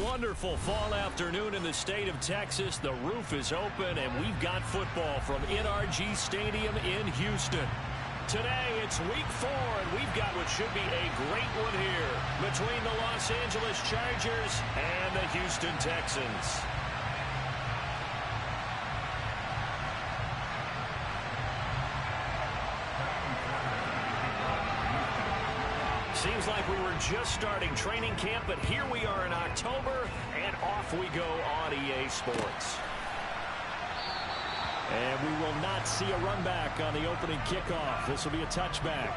wonderful fall afternoon in the state of Texas. The roof is open, and we've got football from NRG Stadium in Houston. Today, it's week 4, and we've got what should be a great one here between the Los Angeles Chargers and the Houston Texans. Seems like we were just starting training camp, but here we are in October, and off we go on EA Sports. And we will not see a run back on the opening kickoff. This will be a touchback.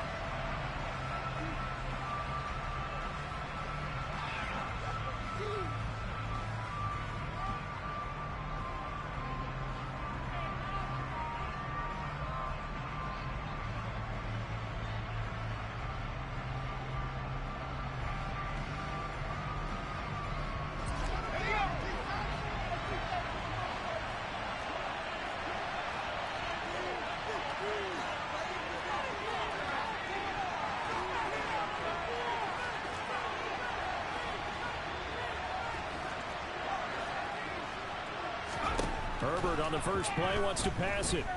Herbert on the first play wants to pass it. And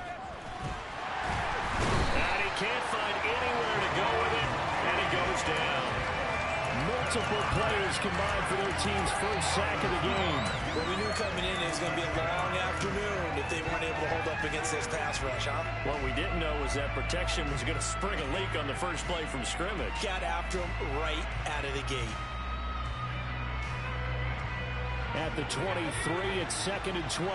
he can't find anywhere to go with it, and he goes down. Multiple players combined for their team's first sack of the game. Well, we knew coming in it was going to be a long afternoon if they weren't able to hold up against this pass rush, huh? What we didn't know was that protection was going to spring a leak on the first play from scrimmage. Got after him right out of the gate. At the 23, it's 2nd and 12.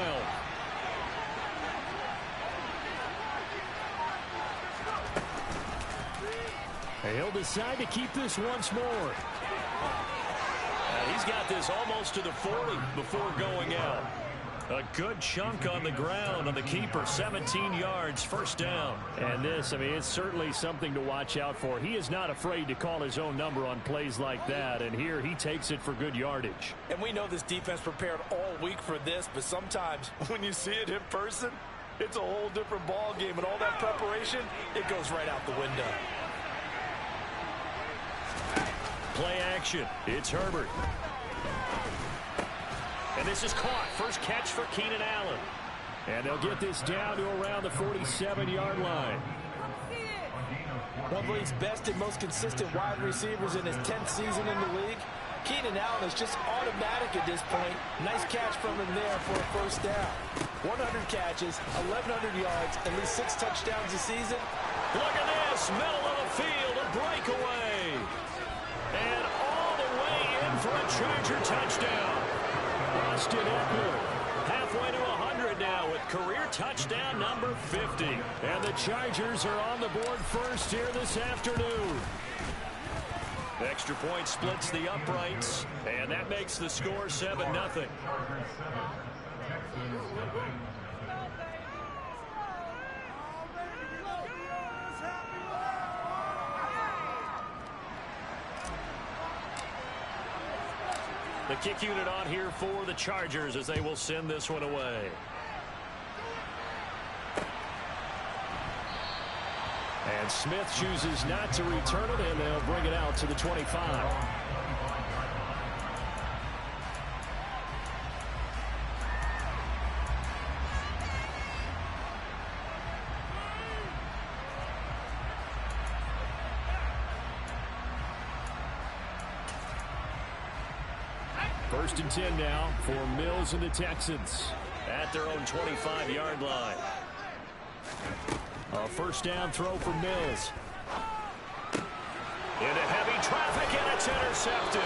He'll decide to keep this once more. He's got this almost to the 40 before going out. A good chunk on the ground on the keeper, 17 yards, first down. And this, I mean, it's certainly something to watch out for. He is not afraid to call his own number on plays like that, and here he takes it for good yardage. And we know this defense prepared all week for this, but sometimes when you see it in person, it's a whole different ball game, and all that preparation, it goes right out the window. Play action. It's Herbert. And this is caught. First catch for Keenan Allen. And they'll get this down to around the 47-yard line. One of the league's best and most consistent wide receivers in his 10th season in the league. Keenan Allen is just automatic at this point. Nice catch from him there for a first down. 100 catches, 1,100 yards, at least 6 touchdowns this season. Look at this. Middle of the field, a breakaway. And all the way in for a Charger touchdown. Austin Ekeler halfway to 100 now with career touchdown number 50. And the Chargers are on the board first here this afternoon. The extra point splits the uprights, and that makes the score 7-0. The kick unit on here for the Chargers as they will send this one away. And Smith chooses not to return it, and they'll bring it out to the 25. First and 10 now for Mills and the Texans at their own 25-yard line. A first down throw for Mills. Into heavy traffic, and it's intercepted.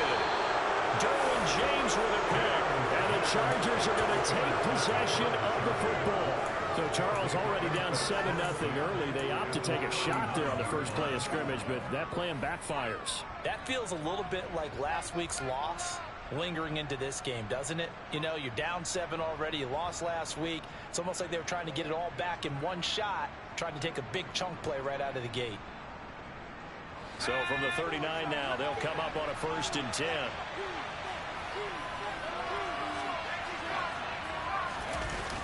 Derwin James with a pick. And the Chargers are going to take possession of the football. So Charles already down 7-0 early. They opt to take a shot there on the first play of scrimmage, but that plan backfires. That feels a little bit like last week's loss lingering into this game, doesn't it? You know, you're down 7 already. You lost last week. It's almost like they were trying to get it all back in one shot, trying to take a big chunk play right out of the gate. So from the 39 now, they'll come up on a first and 10.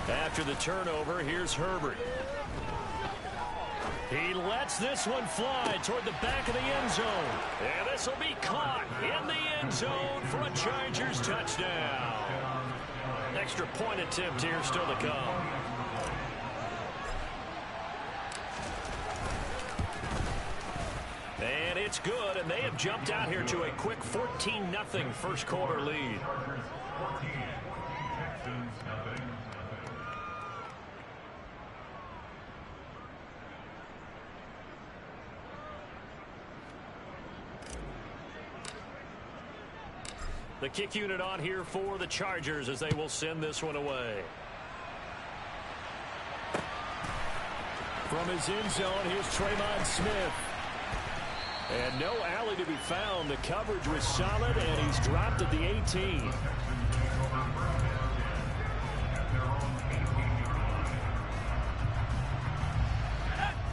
After the turnover, here's Herbert. He lets this one fly toward the back of the end zone. And this will be caught in the end zone for a Chargers touchdown. Extra point attempt here still to come. And it's good, and they have jumped out here to a quick 14-0 first quarter lead. The kick unit on here for the Chargers as they will send this one away. From his end zone, here's Tremon Smith. And no alley to be found. The coverage was solid, and he's dropped at the 18.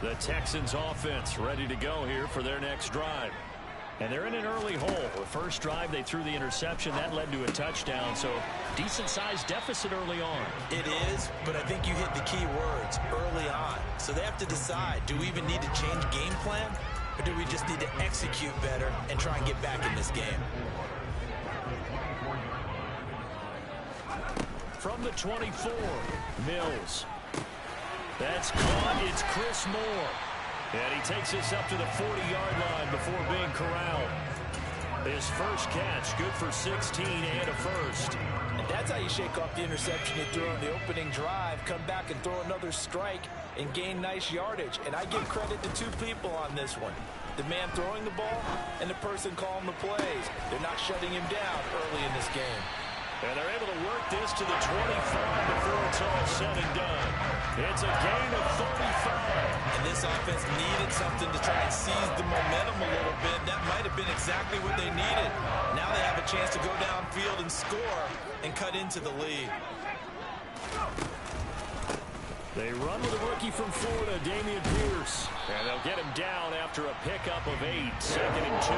The Texans offense ready to go here for their next drive. And they're in an early hole. The first drive, they threw the interception. That led to a touchdown, so decent-sized deficit early on. It is, but I think you hit the key words, early on. So they have to decide, do we even need to change game plan, or do we just need to execute better and try and get back in this game? From the 24, Mills. That's caught. It's Chris Moore. And he takes this up to the 40-yard line before being corralled. His first catch, good for 16 and a first. And that's how you shake off the interception you threw on the opening drive, come back and throw another strike and gain nice yardage. And I give credit to two people on this one. The man throwing the ball and the person calling the plays. They're not shutting him down early in this game. And they're able to work this to the 25 before it's all said and done. It's a gain of 35. And this offense needed something to try and seize the momentum a little bit. That might have been exactly what they needed. Now they have a chance to go downfield and score and cut into the lead. They run with a rookie from Florida, Dameon Pierce. And they'll get him down after a pickup of 8, 2nd and 2.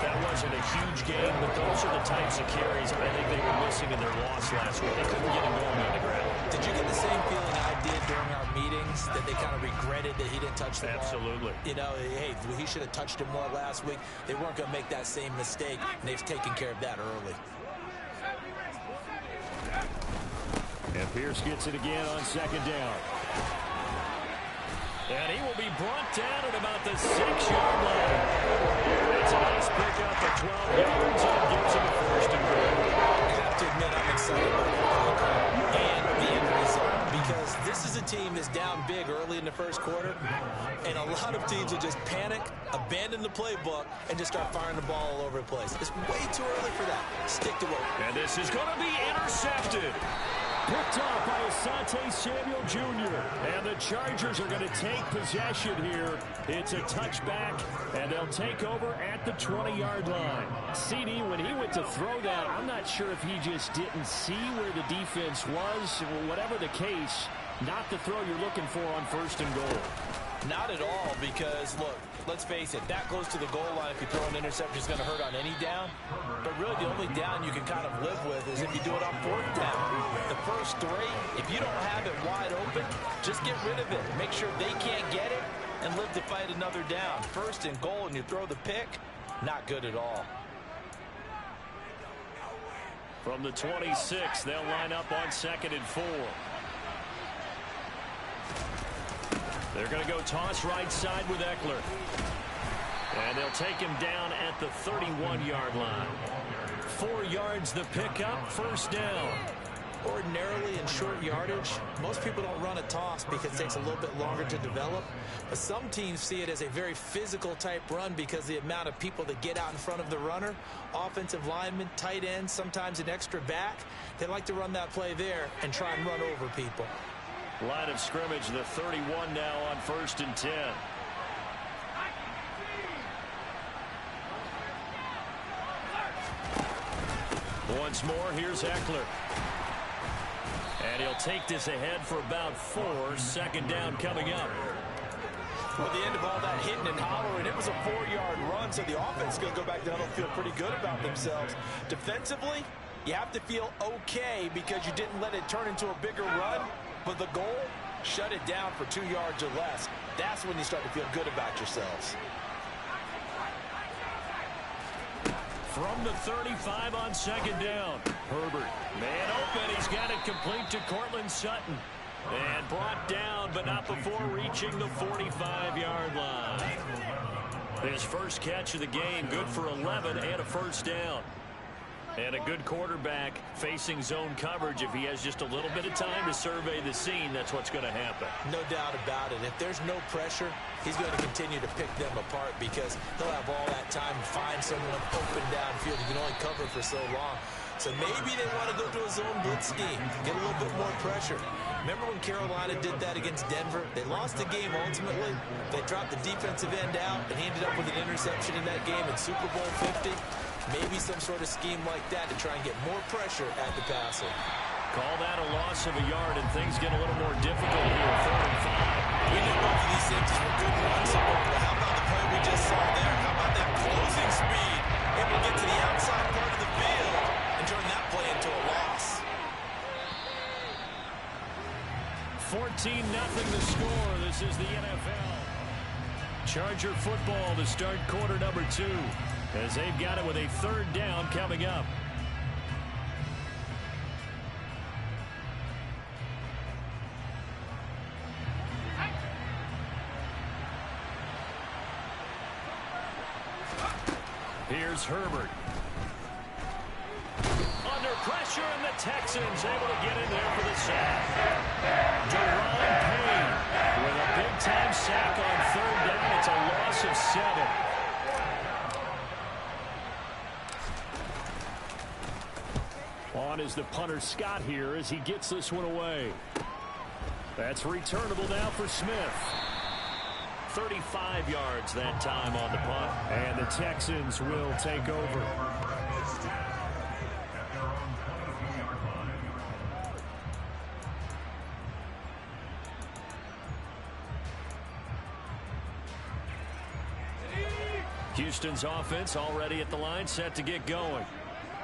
That wasn't a huge game, but those are the types of carries I think they were missing in their loss last week. They couldn't get him going on the ground. Did you get the same feeling I did during our meetings, that they kind of regretted that he didn't touch the ball? Absolutely. You know, hey, he should have touched him more last week. They weren't going to make that same mistake, and they've taken care of that early. And Pierce gets it again on 2nd down. And he will be brought down at about the 6-yard line. It's a nice pickup for 12 yards and gives him a 1st and goal. I have to admit I'm excited about the call and the end result, because this is a team that's down big early in the first quarter, and a lot of teams will just panic, abandon the playbook, and just start firing the ball all over the place. It's way too early for that. Stick to it. And this is going to be intercepted. Picked off by Asante Samuel Jr. And the Chargers are going to take possession here. It's a touchback, and they'll take over at the 20-yard line. CD, when he went to throw that, I'm not sure if he just didn't see where the defense was. Whatever the case, not the throw you're looking for on 1st and goal. Not at all, because, look, let's face it, that goes to the goal line. If you throw an interception, it's going to hurt on any down. But really, the only down you can kind of live with is if you do it on 4th down. The first 3, if you don't have it wide open, just get rid of it. Make sure they can't get it and live to fight another down. 1st and goal, and you throw the pick, not good at all. From the 26, they'll line up on 2nd and 4. They're going to go toss right side with Eckler. And they'll take him down at the 31-yard line. 4 yards the pickup, 1st down. Ordinarily in short yardage, most people don't run a toss because it takes a little bit longer to develop. But some teams see it as a very physical type run because the amount of people that get out in front of the runner, offensive linemen, tight ends, sometimes an extra back, they like to run that play there and try and run over people. Line of scrimmage, the 31 now on 1st and 10. Once more, here's Eckler. And he'll take this ahead for about 4. 2nd down coming up. With the end of all that hitting and hollering, it was a 4-yard run, so the offense is going to go back down and feel pretty good about themselves. Defensively, you have to feel okay because you didn't let it turn into a bigger run. But the goal, Shut it down for 2 yards or less. That's when you start to feel good about yourselves. From the 35 on second down. Herbert, man open. He's got it complete to Courtland Sutton. And brought down, but not before reaching the 45-yard line. His first catch of the game, good for 11 and a first down. And a good quarterback facing zone coverage. If he has just a little bit of time to survey the scene, that's what's going to happen. No doubt about it. If there's no pressure, he's going to continue to pick them apart because he'll have all that time to find someone open downfield. He can only cover for so long. So maybe they want to go to a zone blitz scheme, get a little bit more pressure. Remember when Carolina did that against Denver? They lost the game ultimately. They dropped the defensive end out, and he ended up with an interception in that game in Super Bowl 50. Maybe some sort of scheme like that to try and get more pressure at the passer. Call that a loss of a yard, and things get a little more difficult here. 4 and 5. We know both of these safeties were good runs, but how about the play we just saw there? How about that closing speed? Able to get to the outside part of the field and turn that play into a loss. 14-0 the score. This is the NFL. Charger football to start quarter number 2. As they've got it with a third down coming up. Here's Herbert. Under pressure, and the Texans able to get in there for the sack. Deron Payne with a big-time sack on third down. It's a loss of 7. On is the punter Scott here as he gets this one away. That's returnable now for Smith. 35 yards that time on the punt. And the Texans will take over. Houston's offense already at the line, set to get going.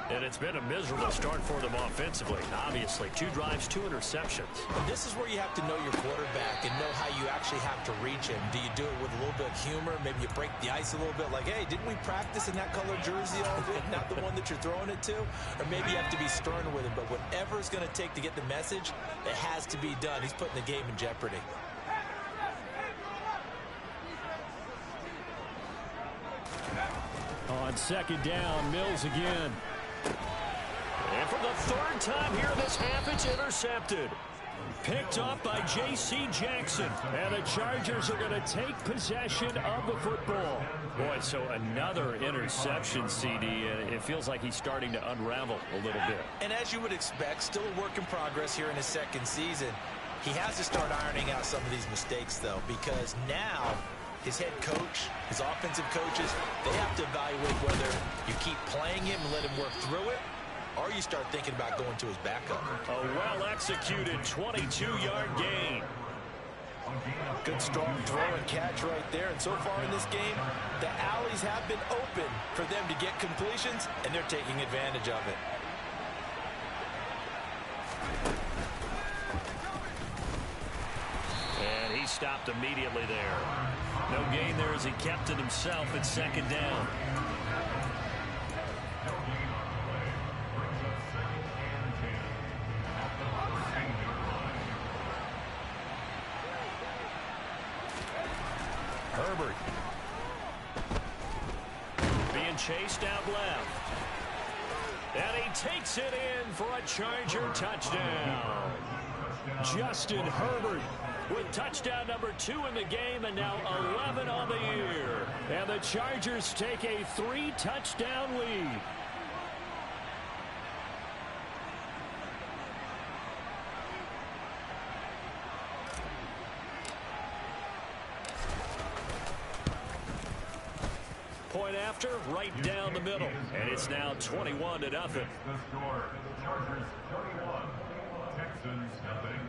And it's been a miserable start for them offensively. Obviously, 2 drives, 2 interceptions. And this is where you have to know your quarterback and know how you actually have to reach him. Do you do it with a little bit of humor? Maybe you break the ice a little bit like, hey, didn't we practice in that color jersey all week? Not the one that you're throwing it to? Or maybe you have to be stern with him. But whatever it's going to take to get the message, it has to be done. He's putting the game in jeopardy. On second down, Mills again. And for the third time here in this half, it's intercepted. Picked off by J.C. Jackson. And the Chargers are going to take possession of the football. Boy, so another interception, CD. And it feels like he's starting to unravel a little bit. And as you would expect, still a work in progress here in his second season. He has to start ironing out some of these mistakes, though, because now his head coach, his offensive coaches, they have to evaluate whether you keep playing him and let him work through it, or you start thinking about going to his backup. A well-executed 22-yard gain. Good strong throw and catch right there. And so far in this game, the alleys have been open for them to get completions, and they're taking advantage of it. And he stopped immediately there. No gain there as he kept it himself at second down. Herbert. Being chased out left. And he takes it in for a Charger touchdown. Justin Herbert with touchdown number 2 in the game, and now 11 on the year. And the Chargers take a 3-touchdown lead. Point after, right down the middle. And it's now 21-0. The score, Chargers 21, Texans nothing.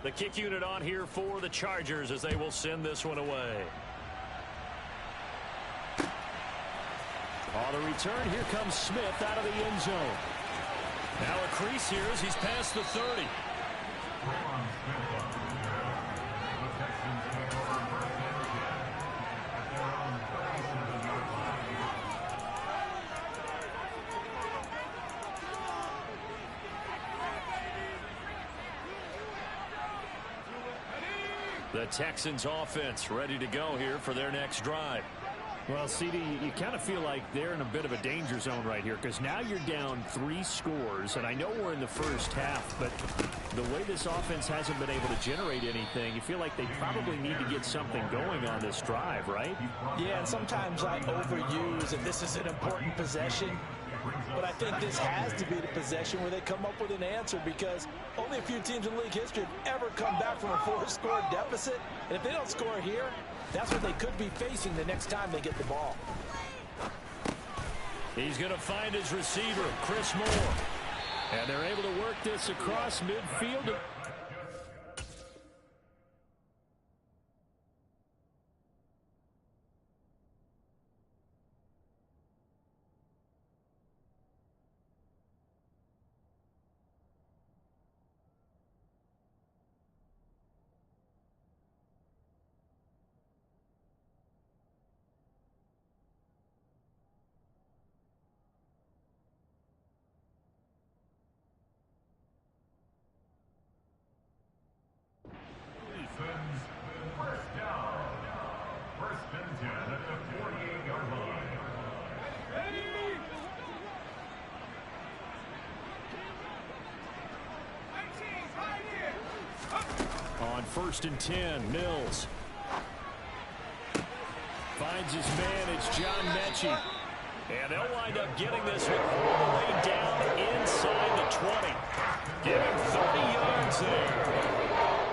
The kick unit on here for the Chargers as they will send this one away. On the return, here comes Smith out of the end zone. Now a crease here as he's past the 30. The Texans offense ready to go here for their next drive. Well, CD, you kind of feel like they're in a bit of a danger zone right here because now you're down 3 scores, and I know we're in the first half, but the way this offense hasn't been able to generate anything, you feel like they probably need to get something going on this drive, right? Yeah, and sometimes I overuse, and this is an important possession, but I think this has to be the possession where they come up with an answer because only a few teams in league history have ever come back from a 4-score deficit, and if they don't score here, that's what they could be facing the next time they get the ball. He's going to find his receiver, Chris Moore. And they're able to work this across midfield. On 1st and 10, Mills finds his man. It's John Mechie. And they'll wind up getting this one all the way down inside the 20. Give him 30 yards there.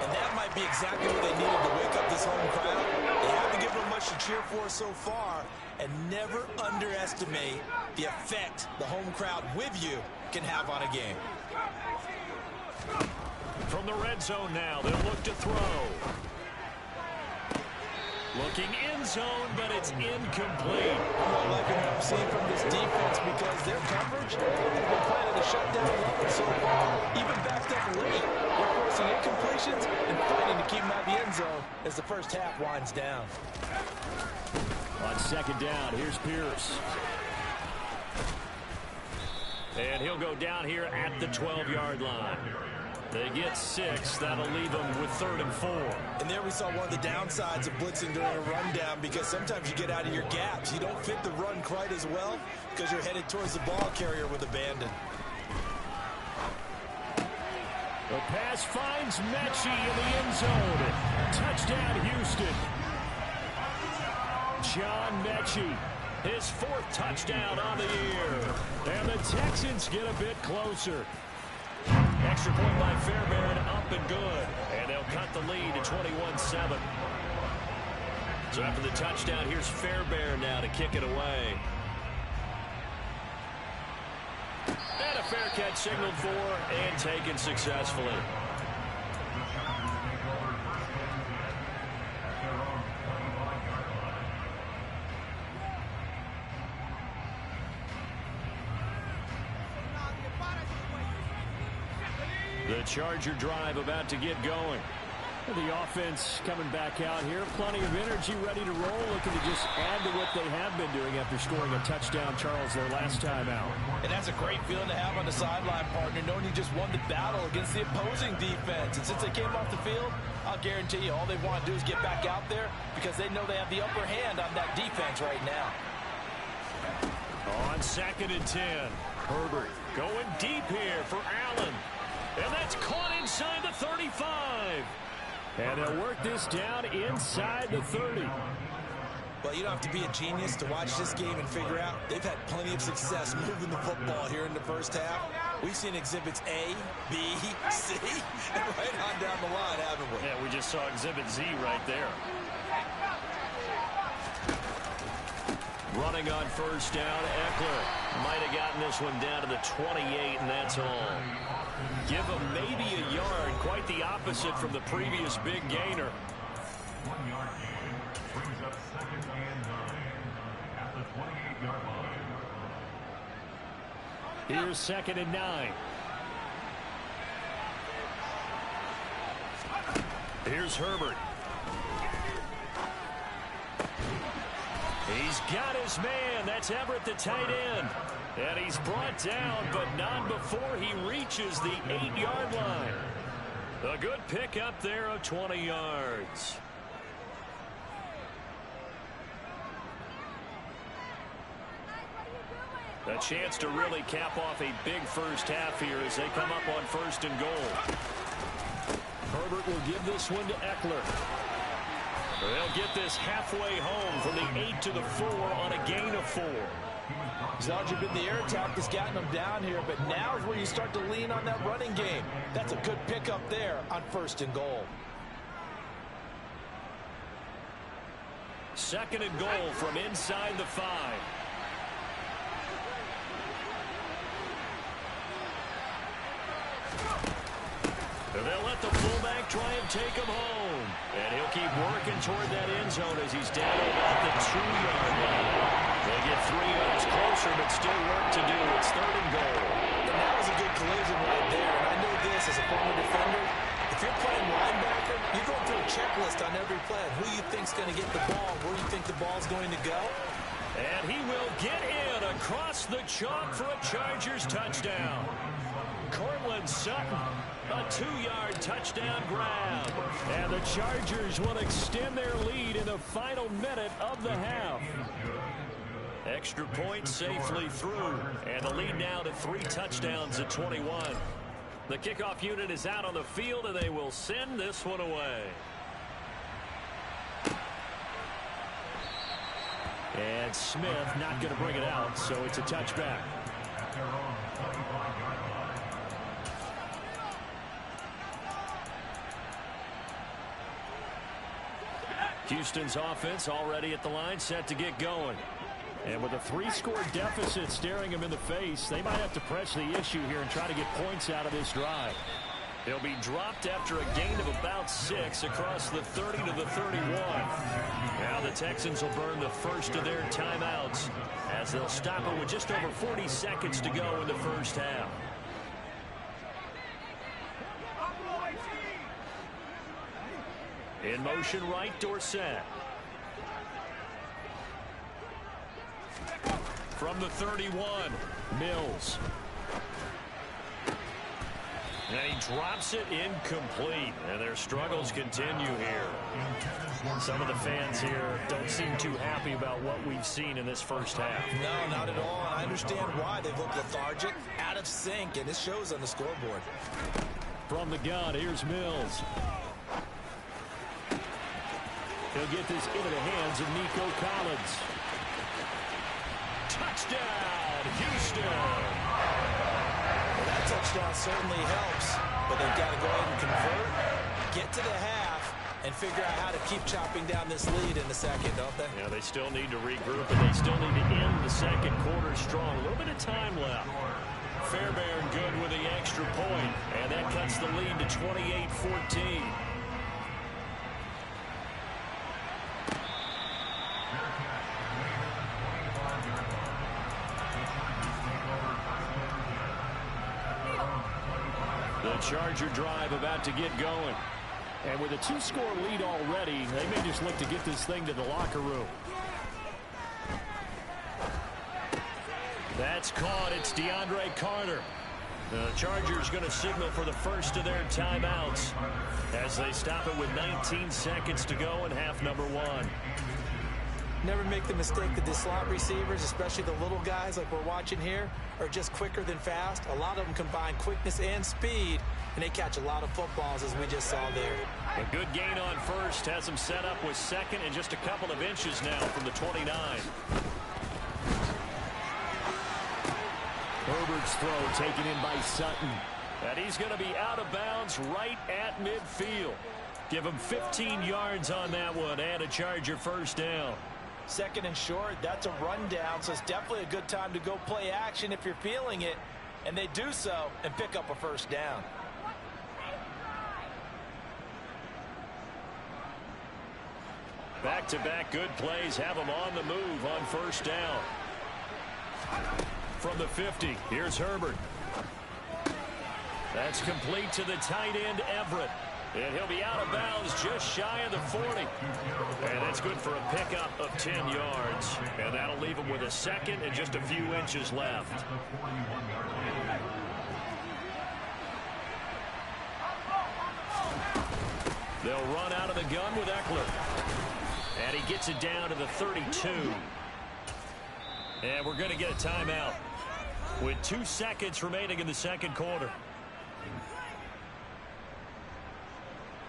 And that might be exactly what they needed to wake up this home crowd. They haven't given them much to cheer for so far. And never underestimate the effect the home crowd with you can have on a game. From the red zone now, they'll look to throw. Looking end zone, but it's incomplete. I'm not liking what I'm seeing from this defense because their coverage has been playing at a shutdown level so far, even backed up late. They're forcing incompletions and fighting to keep them out of the end zone as the first half winds down. On 2nd down, here's Pierce. And he'll go down here at the 12-yard line. They get 6. That'll leave them with 3rd and 4. And there we saw one of the downsides of blitzing during a rundown because sometimes you get out of your gaps. You don't fit the run quite as well because you're headed towards the ball carrier with abandon. The pass finds Mechie in the end zone. Touchdown, Houston. John Mechie, his 4th touchdown on the year. And the Texans get a bit closer. Extra point by Fairbairn, up and good. And they'll cut the lead to 21-7. So after the touchdown, here's Fairbairn now to kick it away. And a fair catch signaled for and taken successfully. The Charger drive about to get going. The offense coming back out here. Plenty of energy, ready to roll. Looking to just add to what they have been doing after scoring a touchdown, Charles, their last time out. And that's a great feeling to have on the sideline, partner, knowing you just won the battle against the opposing defense. And since they came off the field, I'll guarantee you all they want to do is get back out there because they know they have the upper hand on that defense right now. On 2nd and 10, Herbert going deep here for Allen. And that's caught inside the 35. And they'll work this down inside the 30. Well, you don't have to be a genius to watch this game and figure out they've had plenty of success moving the football here in the first half. We've seen exhibits A, B, C, and right on down the line, haven't we? Yeah, we just saw exhibit Z right there. Running on first down, Eckler might have gotten this one down to the 28, and that's all. Give him maybe a yard, quite the opposite from the previous big gainer. 1 yard gain brings up 2nd and 9 at the 28-yard line. Here's 2nd and 9. Here's Herbert. He's got his man. That's Everett, the tight end. And he's brought down, but not before he reaches the 8-yard line. A good pickup there of 20 yards. A chance to really cap off a big first half here as they come up on 1st and goal. Herbert will give this one to Eckler. They'll get this halfway home from the 8 to the 4 on a gain of 4. It's largely been the air attack that's gotten them down here, but now is where you start to lean on that running game. That's a good pickup there on 1st and goal. 2nd and goal from inside the 5. They'll let the fullback try and take him home. And he'll keep working toward that end zone as he's down about the 2-yard line. They get 3 yards closer, but still work to do. It's 3rd and goal. And that was a good collision right there. And I know this as a former defender. If you're playing linebacker, you're going through a checklist on every play. Who you think's going to get the ball, where you think the ball's going to go. And he will get in across the chalk for a Chargers touchdown. Courtland Sutton, a 2-yard touchdown grab. And the Chargers will extend their lead in the final minute of the half. Extra point safely through. And the lead now to 3 touchdowns at 21. The kickoff unit is out on the field, and they will send this one away. And Smith not going to bring it out, so it's a touchback. Houston's offense already at the line, set to get going. And with a 3-score deficit staring them in the face, they might have to press the issue here and try to get points out of this drive. They'll be dropped after a gain of about 6 across the 30 to the 31. Now the Texans will burn the first of their timeouts as they'll stop it with just over 40 seconds to go in the first half. In motion right, Dorsett. From the 31, Mills. And he drops it incomplete. And their struggles continue here. Some of the fans here don't seem too happy about what we've seen in this first half. No, not at all. And I understand why. They look lethargic, out of sync, and it shows on the scoreboard. From the gun, here's Mills. He'll get this into the hands of Nico Collins. Touchdown, Houston. Well, that touchdown certainly helps, but they've got to go ahead and convert, get to the half, and figure out how to keep chopping down this lead in the second, don't they? Yeah, they still need to regroup, and they still need to end the second quarter strong. A little bit of time left. Fairbairn good with the extra point, and that cuts the lead to 28-14. The Charger drive about to get going. And with a 2-score lead already, they may just look to get this thing to the locker room. That's caught. It's DeAndre Carter. The Chargers going to signal for the first of their timeouts as they stop it with 19 seconds to go in half number 1. Never make the mistake that the slot receivers, especially the little guys like we're watching here, are just quicker than fast. A lot of them combine quickness and speed, and they catch a lot of footballs, as we just saw there. A good gain on first has them set up with second and just a couple of inches now from the 29. Herbert's throw taken in by Sutton. And he's going to be out of bounds right at midfield. Give him 15 yards on that one and a Charger first down. Second and short, that's a rundown, so it's definitely a good time to go play action if you're feeling it. And they do so and pick up a first down. Back-to-back good plays have them on the move on first down. From the 50, here's Herbert. That's complete to the tight end, Everett. And he'll be out of bounds just shy of the 40. And that's good for a pickup of 10 yards. And that'll leave him with a second and just a few inches left. They'll run out of the gun with Eckler. And he gets it down to the 32. And we're going to get a timeout with 2 seconds remaining in the second quarter.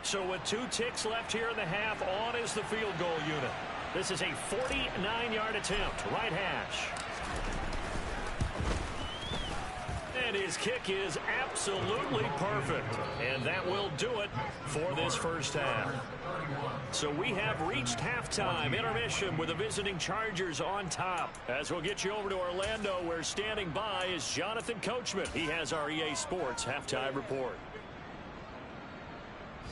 So with 2 ticks left here in the half, on is the field goal unit. This is a 49-yard attempt, right hash. And his kick is absolutely perfect. And that will do it for this first half. So we have reached halftime, intermission with the visiting Chargers on top. As we'll get you over to Orlando, where standing by is Jonathan Coachman. He has our EA Sports halftime report.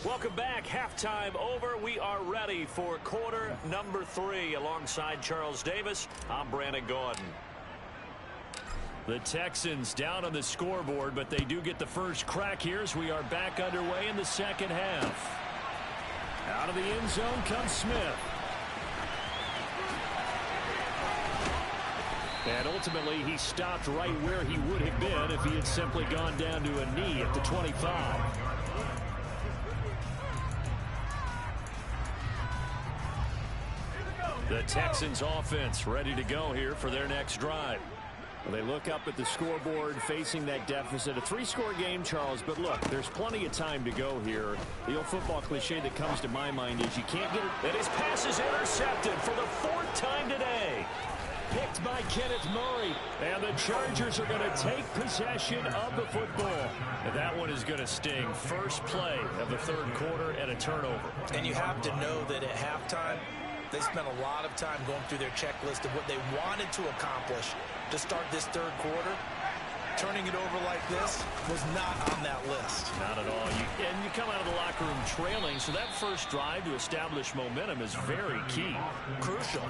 Welcome back. Halftime over. We are ready for quarter number 3. Alongside Charles Davis, I'm Brandon Gaudin. The Texans down on the scoreboard, but they do get the first crack here as we are back underway in the second half. Out of the end zone comes Smith. And ultimately, he stopped right where he would have been if he had simply gone down to a knee at the 25. The Texans offense ready to go here for their next drive. Well, they look up at the scoreboard facing that deficit. A 3-score game, Charles, but look, there's plenty of time to go here. The old football cliche that comes to my mind is you can't get it. And his pass is intercepted for the 4th time today. Picked by Kenneth Murray. And the Chargers are going to take possession of the football. And that one is going to sting. First play of the third quarter and a turnover. And you have to know that at halftime, they spent a lot of time going through their checklist of what they wanted to accomplish to start this third quarter. Turning it over like this was not on that list. Not at all. And you come out of the locker room trailing, so that first drive to establish momentum is very key. Crucial.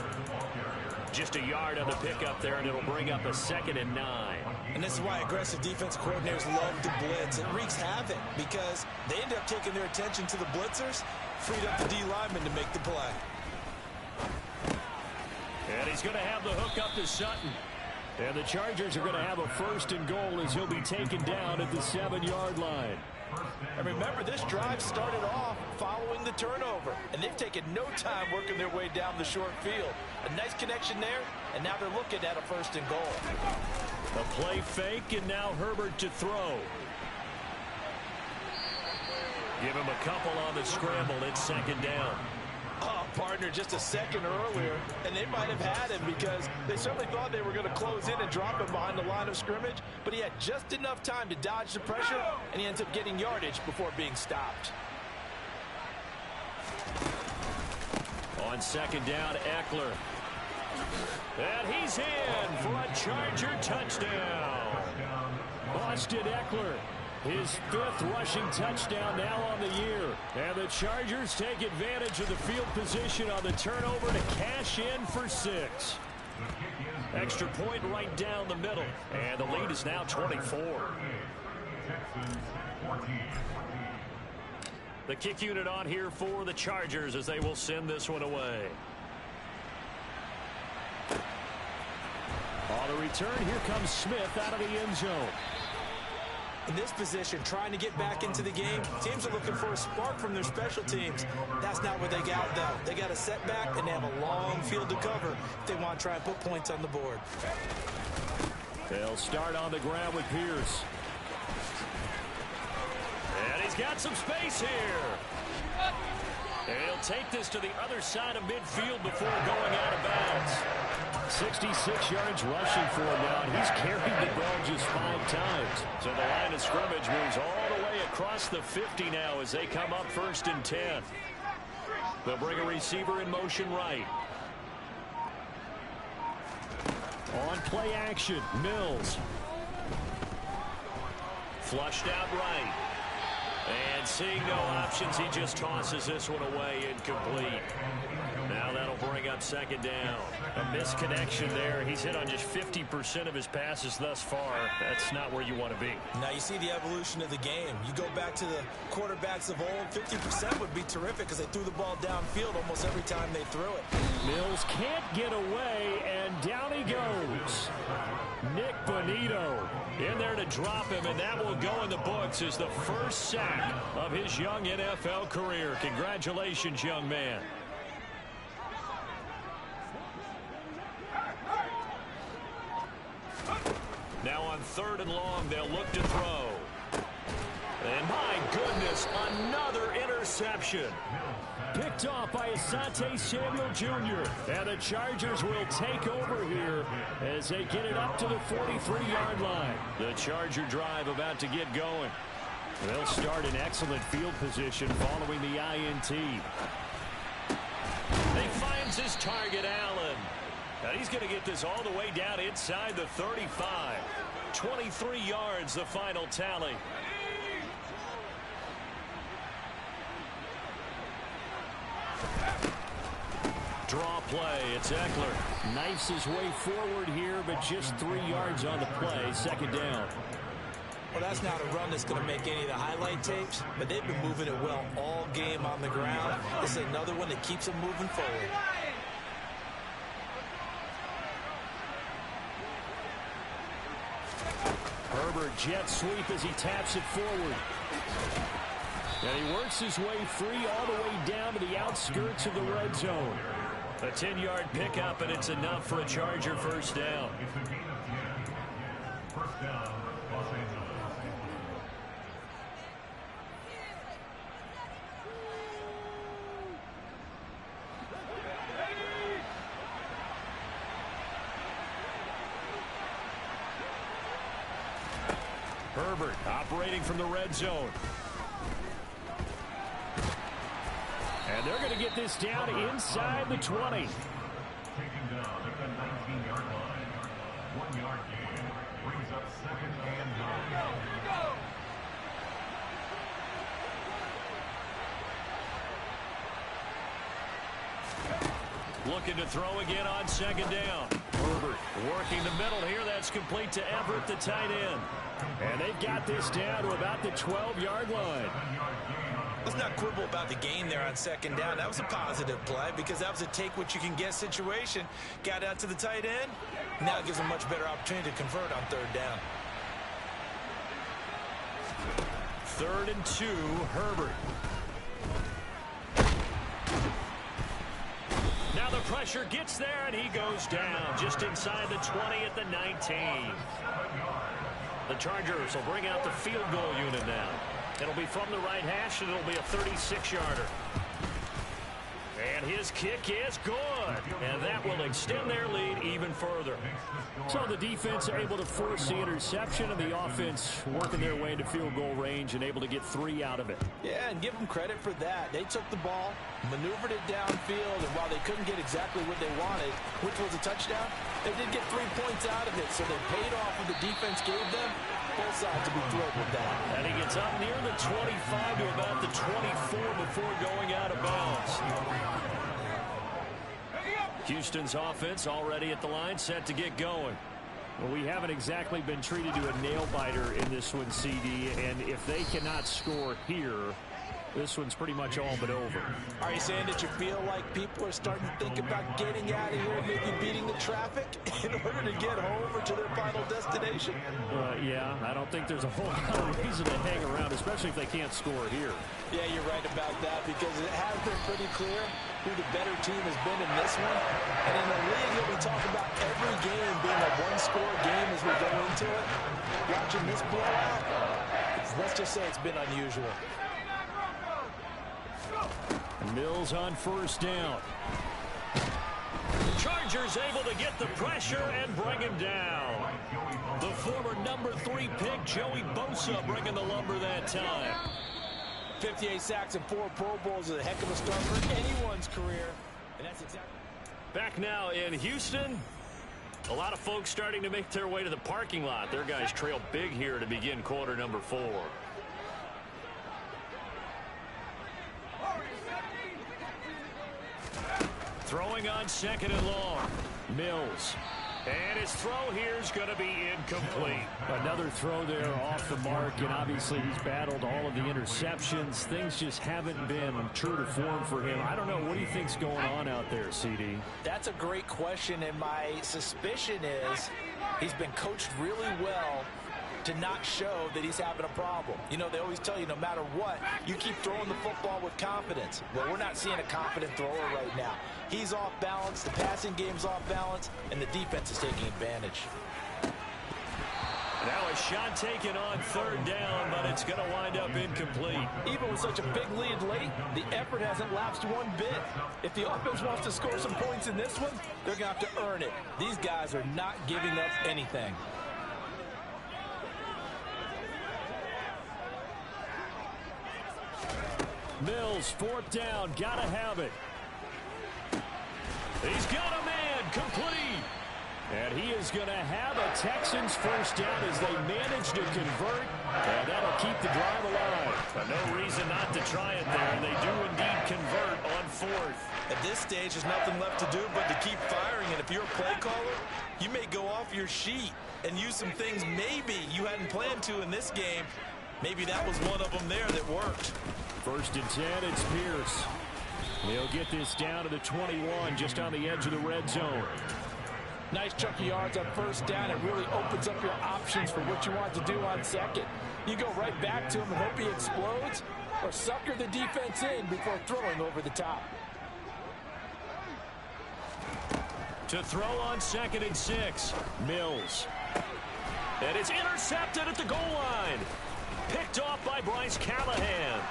Just a yard on the pickup there, and it'll bring up a 2nd and 9. And this is why aggressive defense coordinators love to blitz. It wreaks havoc because they end up taking their attention to the blitzers, freed up the D lineman to make the play. And he's going to have the hook up to Sutton. And the Chargers are going to have a 1st and goal as he'll be taken down at the 7-yard line. And remember, this drive started off following the turnover. And they've taken no time working their way down the short field. A nice connection there, and now they're looking at a 1st and goal. A play fake, and now Herbert to throw. Give him a couple on the scramble. It's 2nd down. Oh, partner, just a second earlier, and they might have had him because they certainly thought they were going to close in and drop him behind the line of scrimmage, but he had just enough time to dodge the pressure, and he ends up getting yardage before being stopped. On 2nd down, Eckler. And he's in for a Charger touchdown. Austin Eckler. His 5th rushing touchdown now on the year. And the Chargers take advantage of the field position on the turnover to cash in for 6. Extra point right down the middle. And the lead is now 24. The kick unit on here for the Chargers as they will send this one away. On the return, here comes Smith out of the end zone. In this position, trying to get back into the game, teams are looking for a spark from their special teams. That's not what they got, though. They got a setback, and they have a long field to cover if they want to try and put points on the board. They'll start on the ground with Pierce. And he's got some space here. And he'll take this to the other side of midfield before going out of bounds. 66 yards rushing for him now, and he's carried the ball just 5 times. So the line of scrimmage moves all the way across the 50 now as they come up 1st and 10. They'll bring a receiver in motion right. On play action, Mills. Flushed out right. And seeing no options, he just tosses this one away, incomplete. Now that'll bring up second down. A misconnection there. He's hit on just 50% of his passes thus far. That's not where you want to be. Now you see the evolution of the game. You go back to the quarterbacks of old, 50% would be terrific because they threw the ball downfield almost every time they threw it. Mills can't get away, and down he goes. Nick Bonito in there to drop him, and that will go in the books as the first sack of his young NFL career. Congratulations, young man. Now on 3rd and long, they'll look to throw. And my goodness, another interception. Picked off by Asante Samuel Jr. And the Chargers will take over here as they get it up to the 43-yard line. The Charger drive about to get going. They'll start in excellent field position following the INT. He finds his target, Allen. And he's going to get this all the way down inside the 35. 23 yards, the final tally. Draw play. It's Eckler. Knifes his way forward here, but just 3 yards on the play. Second down. Well, that's not a run that's going to make any of the highlight tapes, but they've been moving it well all game on the ground. This is another one that keeps them moving forward. Herbert jet sweep as he taps it forward. And he works his way free all the way down to the outskirts of the red zone. A 10-yard pickup, and it's enough for a Charger first down. It's a gain of 10. First down, Los Angeles. Herbert operating from the red zone. And they're going to get this down inside the 20. Taken down at the 19-yard line. 1-yard gain brings up 2nd and 9. Looking to throw again on second down. Herbert working the middle here. That's complete to Everett, the tight end. And they've got this down to about the 12-yard line. Let's not quibble about the gain there on second down. That was a positive play because that was a take-what-you-can-get situation. Got out to the tight end. Now it gives them a much better opportunity to convert on 3rd down. 3rd and 2, Herbert. Now the pressure gets there, and he goes down just inside the 20 at the 19. The Chargers will bring out the field goal unit now. It'll be from the right hash, and it'll be a 36-yarder. And his kick is good. And that will extend their lead even further. So the defense able to force the interception, and the offense working their way into field goal range and able to get 3 out of it. Yeah, and give them credit for that. They took the ball, maneuvered it downfield, and while they couldn't get exactly what they wanted, which was a touchdown, they did get 3 points out of it. So they paid off what the defense gave them. Both sides will be thrilled with that. And he gets up near the 25 to about the 24 before going out of bounds. Houston's offense already at the line, set to get going. Well, we haven't exactly been treated to a nail-biter in this one, CD, and if they cannot score here, this one's pretty much all but over. Are you saying that you feel like people are starting to think about getting out of here, maybe beating the traffic in order to get home or to their final destination? Yeah, I don't think there's a whole lot of reason to hang around, especially if they can't score here. Yeah, you're right about that because it has been pretty clear who the better team has been in this one. And in the league that we talk about every game being a one-score game as we go into it, watching this blowout, let's just say it's been unusual. Mills on first down. Chargers able to get the pressure and bring him down. The former number 3 pick, Joey Bosa, bringing the lumber that time. 58 sacks and 4 Pro Bowls is a heck of a start for anyone's career. And that's exactly. Back now in Houston. A lot of folks starting to make their way to the parking lot. Their guys trail big here to begin quarter number 4. Throwing on second and long. Mills. And his throw here is going to be incomplete. Another throw there off the mark, and obviously he's battled all of the interceptions. Things just haven't been true to form for him. I don't know. What do you think's going on out there, CD? That's a great question, and my suspicion is he's been coached really well to not show that he's having a problem. You know, they always tell you no matter what, you keep throwing the football with confidence. Well, we're not seeing a confident thrower right now. He's off balance, the passing game's off balance, and the defense is taking advantage. Now a shot taken on third down, but it's going to wind up incomplete. Even with such a big lead late, the effort hasn't lapsed one bit. If the offense wants to score some points in this one, they're going to have to earn it. These guys are not giving up anything. Mills, fourth down, gotta have it. He's got a man, complete. And he is going to have a Texans first down as they manage to convert, and that'll keep the drive alive. But no reason not to try it there, and they do indeed convert on fourth. At this stage, there's nothing left to do but to keep firing, and if you're a play caller, you may go off your sheet and use some things maybe you hadn't planned to in this game. Maybe that was one of them there that worked. First and 10, it's Pierce. He'll get this down to the 21, just on the edge of the red zone. Nice chunk of yards on first down. It really opens up your options for what you want to do on second. You go right back to him and hope he explodes, or sucker the defense in before throwing over the top. To throw on second and 6, Mills. And it's intercepted at the goal line. Picked off by Bryce Callahan.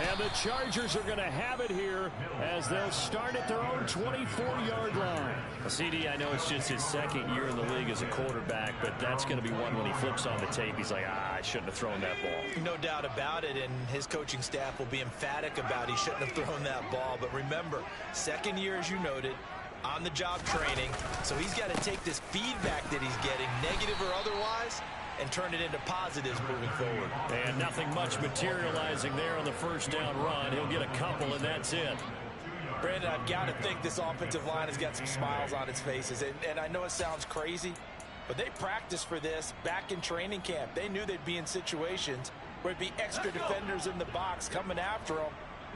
And the Chargers are going to have it here as they'll start at their own 24-yard line. CD, I know it's just his second year in the league as a quarterback, but that's going to be one when he flips on the tape. He's like, I shouldn't have thrown that ball. No doubt about it, and his coaching staff will be emphatic about he shouldn't have thrown that ball. But remember, second year, as you noted, on-the-job training. So he's got to take this feedback that he's getting, negative or otherwise, and turn it into positives moving forward. And nothing much materializing there on the first down run. He'll get a couple, and that's it. Brandon, I've got to think this offensive line has got some smiles on its faces. And I know it sounds crazy, but they practiced for this back in training camp. They knew they'd be in situations where it'd be extra defenders in the box coming after them,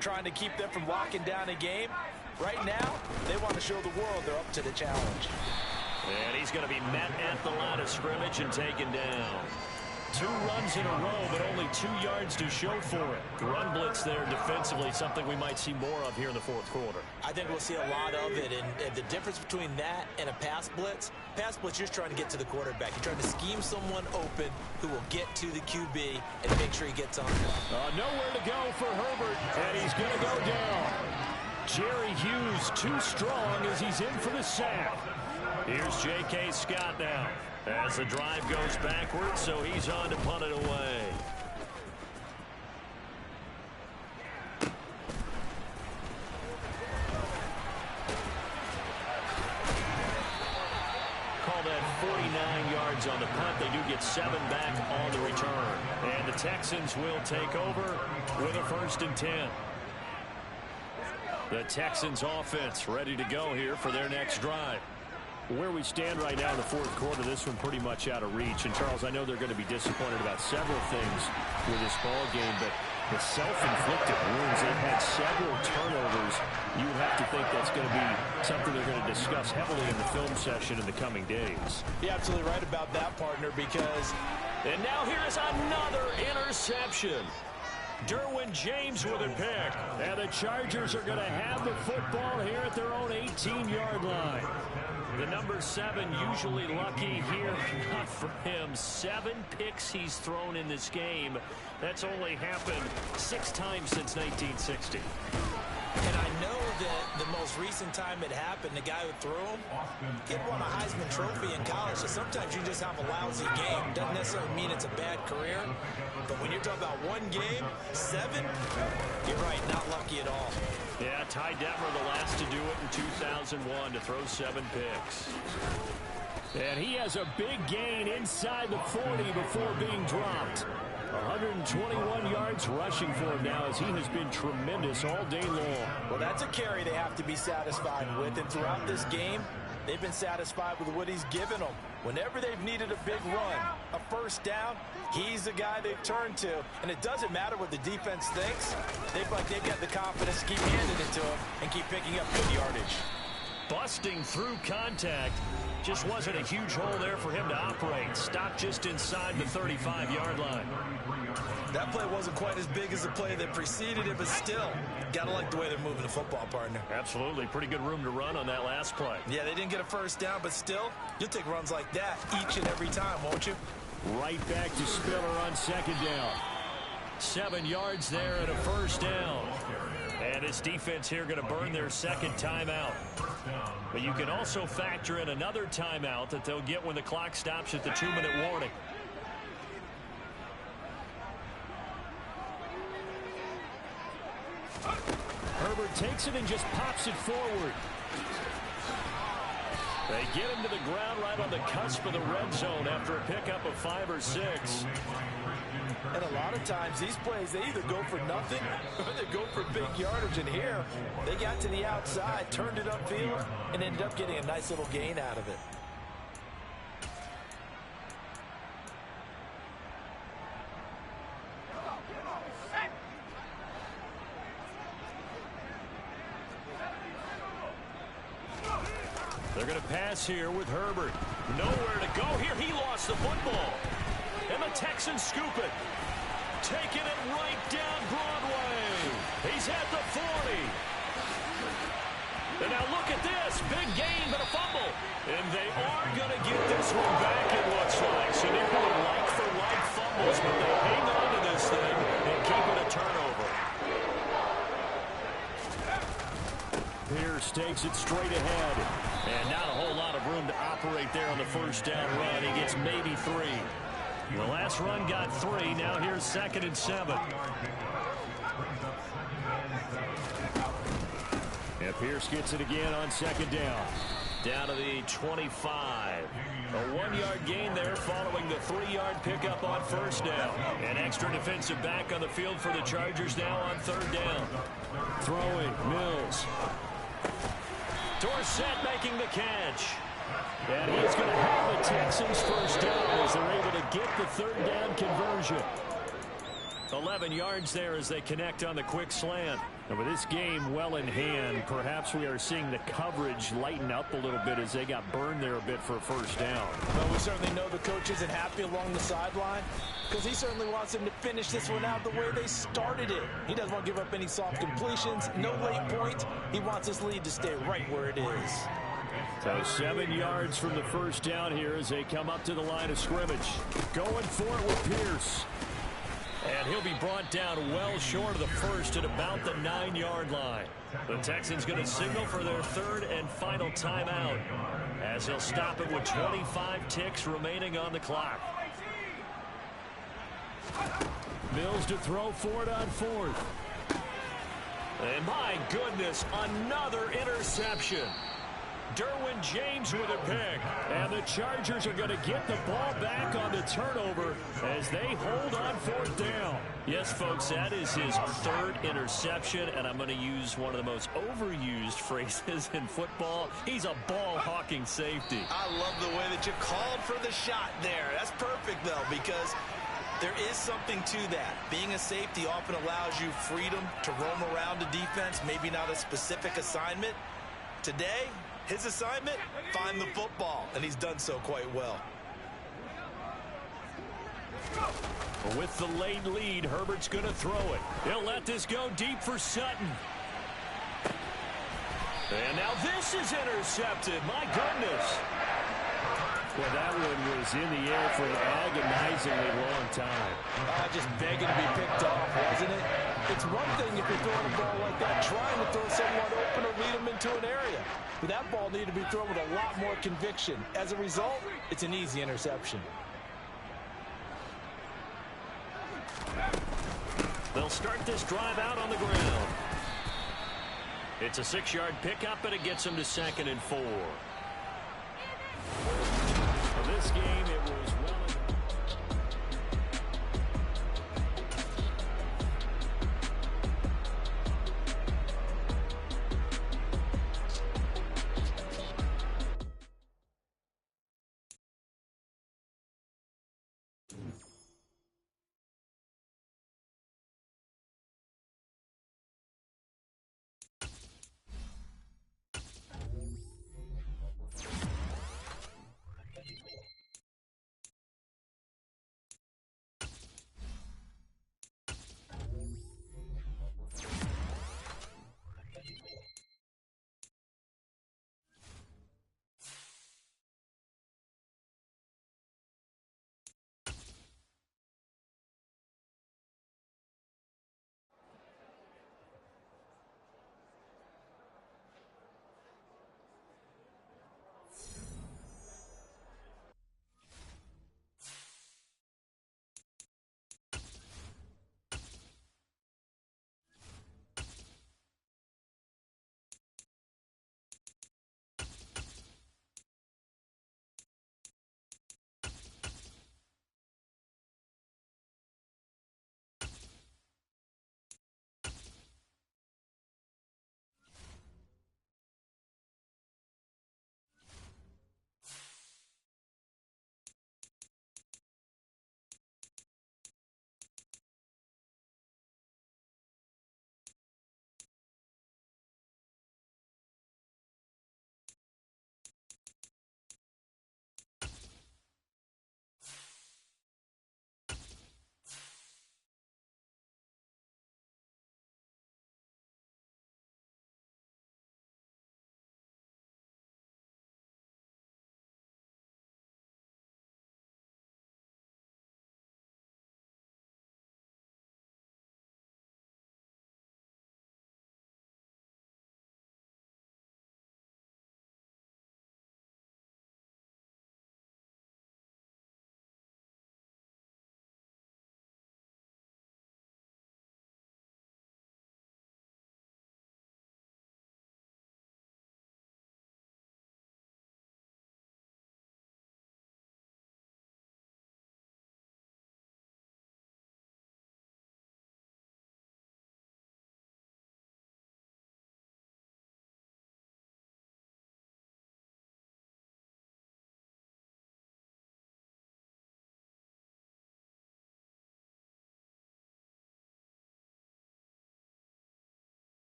trying to keep them from locking down a game. Right now, they want to show the world they're up to the challenge. And he's going to be met at the line of scrimmage and taken down. 2 runs in a row, but only 2 yards to show for it. Run blitz there defensively, something we might see more of here in the fourth quarter. I think we'll see a lot of it, and the difference between that and a pass blitz, you're just trying to get to the quarterback. You're trying to scheme someone open who will get to the QB and make sure he gets on. Nowhere to go for Herbert, and he's going to go down. Jerry Hughes too strong as he's in for the sack. Here's J.K. Scott now as the drive goes backwards, so he's on to punt it away. Call that 49 yards on the punt. They do get 7 back on the return. And the Texans will take over with a first and 10. The Texans offense ready to go here for their next drive. Where we stand right now in the fourth quarter, this one pretty much out of reach. And, Charles, I know they're going to be disappointed about several things with this ball game, but the self-inflicted wounds, they've had several turnovers. You have to think that's going to be something they're going to discuss heavily in the film session in the coming days. You're absolutely right about that, partner, because... And now here is another interception. Derwin James with a pick. And the Chargers are going to have the football here at their own 18-yard line. The number 7 usually lucky here. Not for him. 7 picks he's thrown in this game. That's only happened 6 times since 1960. And I know that the most recent time it happened, the guy who threw him, he had won a Heisman Trophy in college. So sometimes you just have a lousy game. Doesn't necessarily mean it's a bad career. But when you're talking about one game, 7, you're right, not lucky at all. Yeah, Ty Detmer, the last to do it in 2001, to throw 7 picks. And he has a big gain inside the 40 before being dropped. 121 yards rushing for him now as he has been tremendous all day long. Well, that's a carry they have to be satisfied with. And throughout this game, they've been satisfied with what he's given them. Whenever they've needed a big run, a first down, he's the guy they've turned to. And it doesn't matter what the defense thinks. They've got the confidence to keep handing it to him and keep picking up good yardage. Busting through contact. Just wasn't a huge hole there for him to operate. Stopped just inside the 35-yard line. That play wasn't quite as big as the play that preceded it, but still, gotta like the way they're moving the football, partner. Absolutely. Pretty good room to run on that last play. Yeah, they didn't get a first down, but still, you'll take runs like that each and every time, won't you? Right back to Spiller on second down. 7 yards there and a first down. And this defense here going to burn their second timeout. But you can also factor in another timeout that they'll get when the clock stops at the 2-minute warning. Herbert takes it and just pops it forward. They get him to the ground right on the cusp of the red zone after a pickup of 5 or 6. And a lot of times these plays, they either go for nothing or they go for big yardage. And here, they got to the outside, turned it upfield, and ended up getting a nice little gain out of it. They're going to pass here with Herbert. Nowhere to go here. He lost the football. And the Texans scoop it. Taking it right down Broadway. He's at the 40. And now look at this. Big gain, but a fumble. And they are going to get this one back, it looks like. So they're going like-for-like fumbles, but they hang on to this thing and keep it a turnover. Pierce takes it straight ahead. And not a whole lot of room to operate there on the first down run. He gets maybe 3. The last run got 3. Now here's 2nd and 7. And Pierce gets it again on 2nd down. Down to the 25. A 1-yard gain there following the 3-yard pickup on first down. An extra defensive back on the field for the Chargers now on 3rd down. Throwing, Mills. Dorsett making the catch. And he's going to have the Texans first down as they're able to get the 3rd down conversion. 11 yards there as they connect on the quick slant. And with this game well in hand, perhaps we are seeing the coverage lighten up a little bit as they got burned there a bit for a first down. Well, we certainly know the coach isn't happy along the sideline because he certainly wants them to finish this one out the way they started it. He doesn't want to give up any soft completions, no late points. He wants this lead to stay right where it is. So 7 yards from the first down here as they come up to the line of scrimmage. Going for it with Pierce. And he'll be brought down well short of the first at about the 9-yard line. The Texans going to signal for their 3rd and final timeout as he'll stop it with 25 ticks remaining on the clock. Mills to throw for it on 4th. And my goodness, another interception. Derwin James with a pick. And the Chargers are going to get the ball back on the turnover as they hold on 4th down. Yes, folks, that is his 3rd interception, and I'm going to use one of the most overused phrases in football. He's a ball-hawking safety. I love the way that you called for the shot there. That's perfect, though, because there is something to that. Being a safety often allows you freedom to roam around the defense, maybe not a specific assignment. Today, his assignment, find the football, and he's done so quite well. With the late lead, Herbert's going to throw it. He'll let this go deep for Sutton. And now this is intercepted. My goodness. Well, that one was in the air for an agonizingly long time. Just begging to be picked off, wasn't it? It's one thing if you're throwing a ball like that, trying to throw someone open or lead them into an area. But that ball needed to be thrown with a lot more conviction. As a result, it's an easy interception. They'll start this drive out on the ground. It's a 6-yard pickup, and it gets them to 2nd and 4. this game